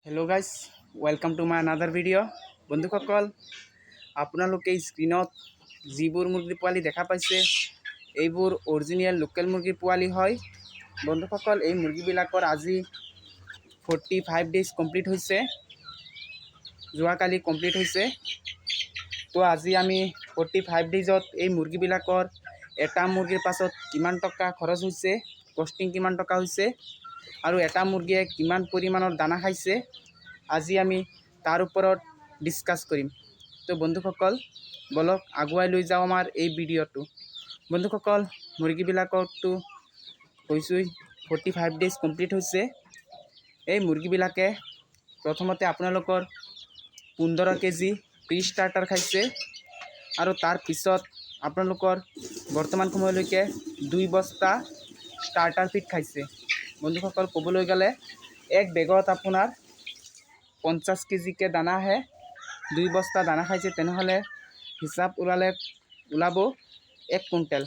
Hello guys, welcome to my another video. बंधुसकल आपनालोके स्क्रीनत जिबोर मुर्गीर पोवाली देखा पाइसे एइबोर अरिजिनेल लोकेल मुर्गीर पोवाली हय। बंधुसकल এই मुर्गीबिलाकर আজি 45 डेज कमप्लीट होइसे, जोवाकाली कमप्लीट होइसे। तो আজি आमी 45 डेजत এই मुर्गीबिलाकर এটা मुर्गीर पाছত किमान टका खरच होइसे, कस्टिंग किमान टका होइसे और এটা मुर्गीये किमान परिमाणर दाना खाइसे আজি आमी तार ऊपरत डिसकास करिम। तो बंधुसकल बलक आगुवाई লৈ যাওঁ आमार এই ভিডিঅ'টো। बंधुसकल मुर्गीबिलाकरतो কৈছোই 45 डेज कमप्लीट होइसे। এই मुर्गीबिलाके प्रथमते आपनालोकर 15 केजी प्री स्टार्टार खाइसे और तार पिছত आपनालोकर बर्तमान समयলৈকে 2 बस्ता स्टार्टार फीड खाइसे। बंधुसकल कबलै गले एक बेगत आपनार 50 केजी के दाना है, 2 बस्ता दाना खाइছে तेनहले हिसाब उलाब 1 कुंटल।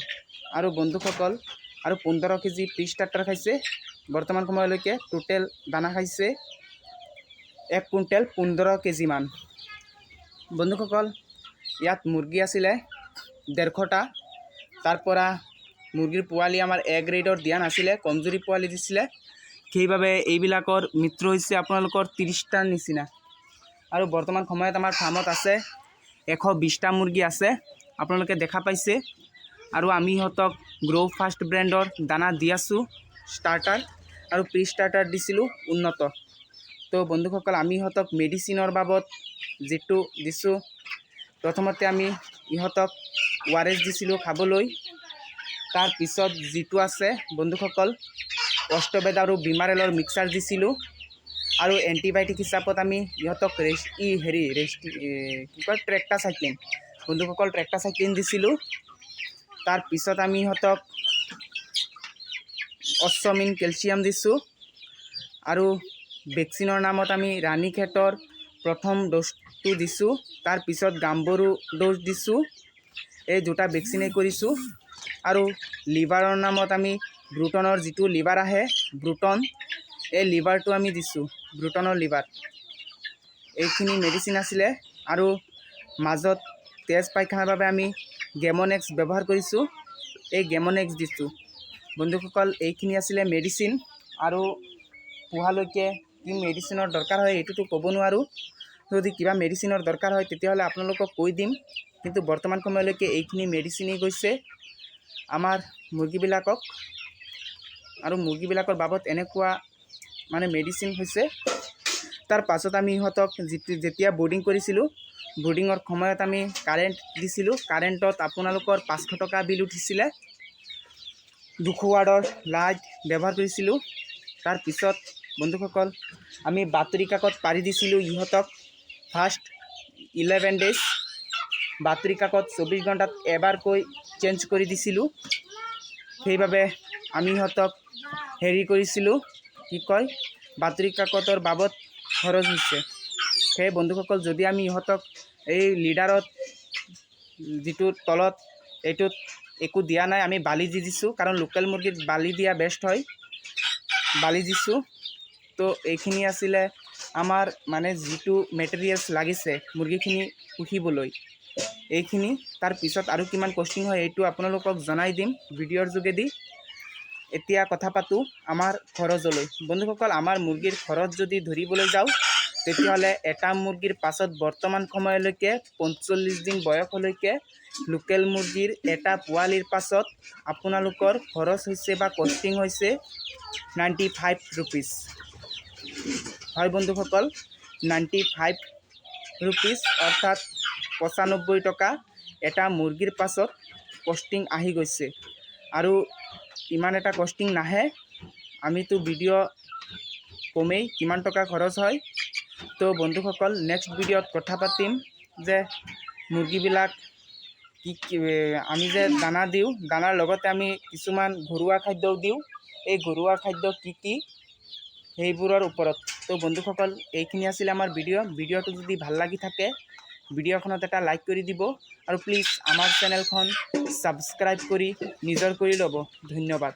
और बंधुसकल और 15 केजी प्री स्टार्टार खाइছে, बर्तमान समयলৈকে टोटेल दाना खाइছে 1 कुंटल 15 केजी मान। बंधुसकल यात मुर्गी आছিলে 150टा, तारपरा मुर्गीर पोवाली आमार ए ग्रेडर दिया नाছিলে, कमजोरी पोवाली दिছিলে। সেইভাবে এইবিলাকৰ মিত্ৰ হৈছে আপোনালোকৰ 30টাৰ নিচিনা। আৰু বৰ্তমান সময়ত আমাৰ ফাৰ্মত আছে 120টা মুৰ্গী আছে, আপোনালোকে দেখা পাইছে। আৰু আমি ইহঁতক গ্ৰো ফাৰ্ষ্ট ব্ৰেণ্ডৰ দানা দি আছোঁ, স্টাৰ্টাৰ আৰু প্ৰি স্টাৰ্টাৰ দিছিলোঁ উন্নত। তো বন্ধুসকল আমি ইহঁতক মেডিচিনৰ বাবদ যেটো দিছোঁ, প্ৰথমতে আমি ইহঁতক ORS দিছিলোঁ খাবলৈ। তাৰ পিছত যেটো আছে বন্ধুসকল অষ্টবেদ और বিমাৰেলৰ মিক্সাৰ দিছিলোঁ और एंटीबायोटिक हिसाबत आमी इहतक ट्रेक्टासाइक्लिन बंधुसकल ट्रेक्टासाइक्लिन दिছিলোঁ। तार पिছত आमी इहतक अश्वमिन केलसियाम दिছোঁ और वैक्सीनर नामत आमी रानीखेटर प्रथम डोजटो दिছোঁ। तार पिছত गाम्बरू डोज दिছোঁ, এই দুটা वैक्सीने करिছোঁ। और लिभारर नामत आमी ब्रुटनर जिटो लिभार आहे ब्रुटन, এই লিভাৰটো আমি দিছোঁ, ব্ৰুটনৰ লিভাৰ। এইখিনি মেডিচিন আছিলে আৰু মাজত তেজ পায়খানাৰ বাবে আমি গেমনেক্স ব্যৱহাৰ কৰিছোঁ, এই গেমনেক্স দিছোঁ। বন্ধুসকল এইখিনি আছিলে মেডিচিন। আৰু পোহালৈকে কি মেডিচিনৰ দৰকাৰ হয় এইটোতো ক'ব নোৱাৰোঁ, যদি কিবা মেডিচিনৰ দৰকাৰ হয় তেতিয়াহ'লে আপোনালোকক কৈ দিম। কিন্তু বৰ্তমান সময়লৈকে এইখিনি মেডিচিনেই গৈছে আমাৰ মুৰ্গীবিলাকক। और मुर्गीबिलाकर बाबत एनेकुआ माने मेडिसिन होइसे। तार पाছত आमी इहतक जेतिया बोर्डिंग करिছিলোঁ, बोर्डिंगर সময়ত आमी कारेन्ट दिছিলোঁ। कारेन्टत आपनालोकर 500 टका बिल उठिছিলে। 200 वार्डर लाइट व्यवहार करिছিলোঁ। तार पिছত बंधुसकल आमी बातरी काकत पारि दिছিলোঁ इहतक फार्स्ट 11 डेज। बातरी काकत 24 घंटात एबारকৈ चेंज কৰি दिছিলোঁ। সেইভাবে আমি ইহতক হেৰি কৰিছিলোঁ, কি কয় বাতৰি কাকতৰ বাবদ খৰচ হৈছে। সেই বন্ধুসকল যদি আমি ইহতক এই লিডাৰত যিটো তলত এইটোত একো দিয়া নাই, আমি বালি দি দিছোঁ, কাৰণ লোকেল মুৰ্গীত বালি দিয়া বেষ্ট হয়, বালি দিছোঁ। তো এইখিনি আছিলে আমাৰ মানে যিটো মেটেৰিয়েলছ লাগিছে মুৰ্গীখিনি পুহিবলৈ এইখিনি। তাৰ পিছত আৰু কিমান কষ্টিং হয় এইটো আপোনালোকক জনাই দিম ভিডিঅ'ৰ যোগেদি। এতিয়া কথা পাতোঁ আমাৰ খৰচলৈ। বন্ধুসকল আমাৰ মুৰ্গীৰ খৰচ যদি ধৰিবলৈ যাওঁ তেতিয়াহ'লে এটা মুৰ্গীৰ পাছত বৰ্তমান সময়লৈকে 45 দিন বয়সলৈকে লোকেল মুৰ্গীৰ এটা পোৱালিৰ পাছত আপোনালোকৰ খৰচ হৈছে বা কষ্টিং হৈছে 95 रुपिस। হয় বন্ধুসকল 95 रुपिस অৰ্থাৎ 95 টকা এটা মুৰ্গীৰ পাছত কষ্টিং আহি গৈছে। আৰু ইমান এটা কষ্টিং নাহে, আমিতো ভিডিঅ' কমেই কিমান টকা খৰচ হয়। তো বন্ধুসকল নেক্সট ভিডিঅ'ত কথা পাতিম যে মুৰ্গীবিলাক কি আমি যে দানা দিওঁ, দানাৰ লগতে আমি কিছুমান ঘৰুৱা খাদ্যও দিওঁ, এই ঘৰুৱা খাদ্য কি কি সেইবোৰৰ ওপৰত। তো বন্ধুসকল এইখিনি আছিলে আমাৰ ভিডিঅ'টো যদি ভাল লাগি থাকে ভিডিঅ'খনত এটা লাইক কৰি দিব আৰু প্লিজ আমাৰ চেনেলখন ছাবস্ক্ৰাইব কৰি নিজৰ কৰি ল'ব। ধন্যবাদ।